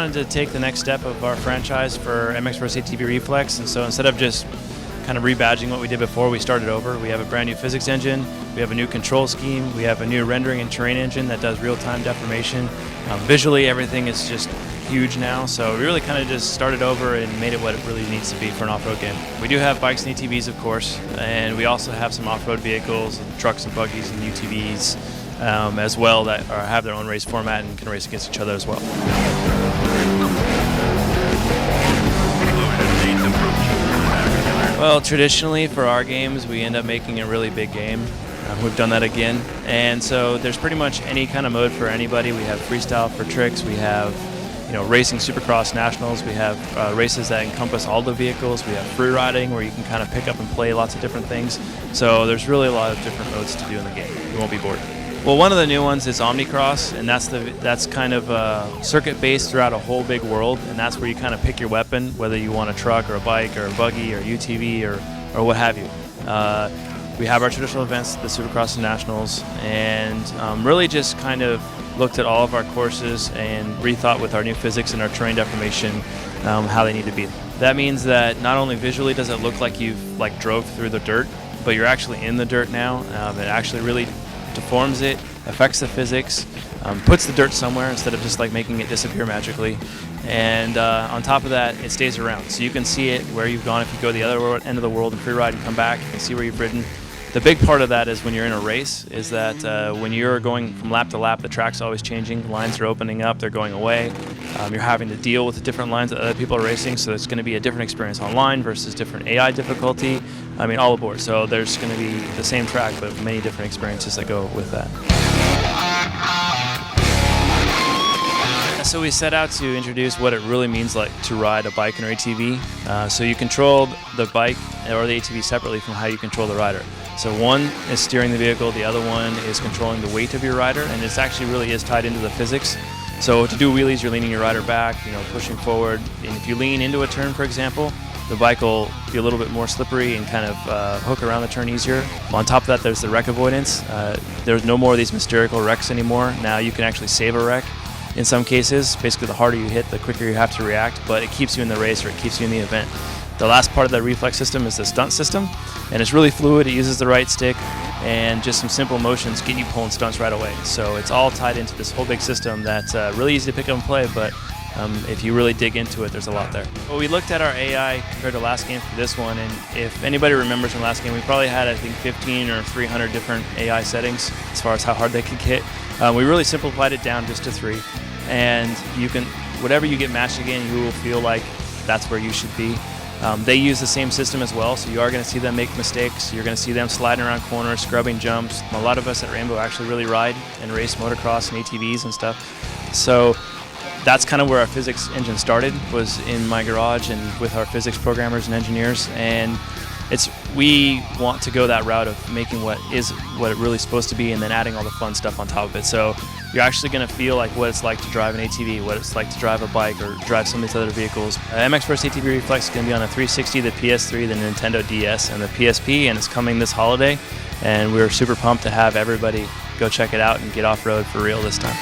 wanted to take the next step of our franchise for MX vs. Atv Reflex, and so instead of just kind of rebadging what we did before, we started over. We have a brand new physics engine, we have a new control scheme, we have a new rendering and terrain engine that does real-time deformation. Visually, everything is just huge now, so we really kind of just started over and made it what it really needs to be for an off-road game. We do have bikes and ATVs, of course, and we also have some off-road vehicles, and trucks and buggies and UTVs as well that have their own race format and can race against each other as well. Well, traditionally for our games, we end up making a really big game. We've done that again, and so there's pretty much any kind of mode for anybody. We have freestyle for tricks, we have racing supercross nationals, we have races that encompass all the vehicles, we have free riding where you can kind of pick up and play lots of different things. So there's really a lot of different modes to do in the game. You won't be bored. Well, one of the new ones is Omnicross, and that's kind of circuit-based throughout a whole big world, and that's where you kind of pick your weapon, whether you want a truck or a bike or a buggy or UTV or what have you. We have our traditional events, the Supercross and Nationals, and really just kind of looked at all of our courses and rethought with our new physics and our terrain deformation how they need to be. That means that not only visually does it look like you've drove through the dirt, but you're actually in the dirt now. It actually really deforms it, affects the physics, puts the dirt somewhere instead of just making it disappear magically. And on top of that, it stays around. So you can see it where you've gone. If you go to the other end of the world and free ride and come back, you can see where you've ridden. The big part of that is when you're in a race, is that when you're going from lap to lap, the track's always changing. Lines are opening up, they're going away. You're having to deal with the different lines that other people are racing, so it's going to be a different experience online versus different AI difficulty. I mean, all aboard. So there's going to be the same track, but many different experiences that go with that. So we set out to introduce what it really means to ride a bike and or ATV. So you control the bike or the ATV separately from how you control the rider. So one is steering the vehicle, the other one is controlling the weight of your rider, and it actually really is tied into the physics. So to do wheelies, you're leaning your rider back, pushing forward, and if you lean into a turn, for example, the bike will be a little bit more slippery and kind of hook around the turn easier. On top of that, there's the wreck avoidance. There's no more of these mystical wrecks anymore. Now you can actually save a wreck in some cases. Basically, the harder you hit, the quicker you have to react, but it keeps you in the race or it keeps you in the event. The last part of the reflex system is the stunt system, and it's really fluid. It uses the right stick, and just some simple motions get you pulling stunts right away. So it's all tied into this whole big system that's really easy to pick up and play, but if you really dig into it, there's a lot there. Well, we looked at our AI compared to last game for this one, and if anybody remembers from last game, we probably had, I think, 15 or 300 different AI settings as far as how hard they could get. We really simplified it down just to 3, and you can, whatever you get matched again, you will feel like that's where you should be. They use the same system as well, so you are going to see them make mistakes. You're going to see them sliding around corners, scrubbing jumps. A lot of us at Rainbow actually really ride and race motocross and ATVs and stuff. So that's kind of where our physics engine started, was in my garage and with our physics programmers and engineers. And we want to go that route of making what it really is supposed to be, and then adding all the fun stuff on top of it. So you're actually going to feel like what it's like to drive an ATV, what it's like to drive a bike or drive some of these other vehicles. MX vs. ATV Reflex is going to be on the 360, the PS3, the Nintendo DS, and the PSP, and it's coming this holiday. And we're super pumped to have everybody go check it out and get off-road for real this time.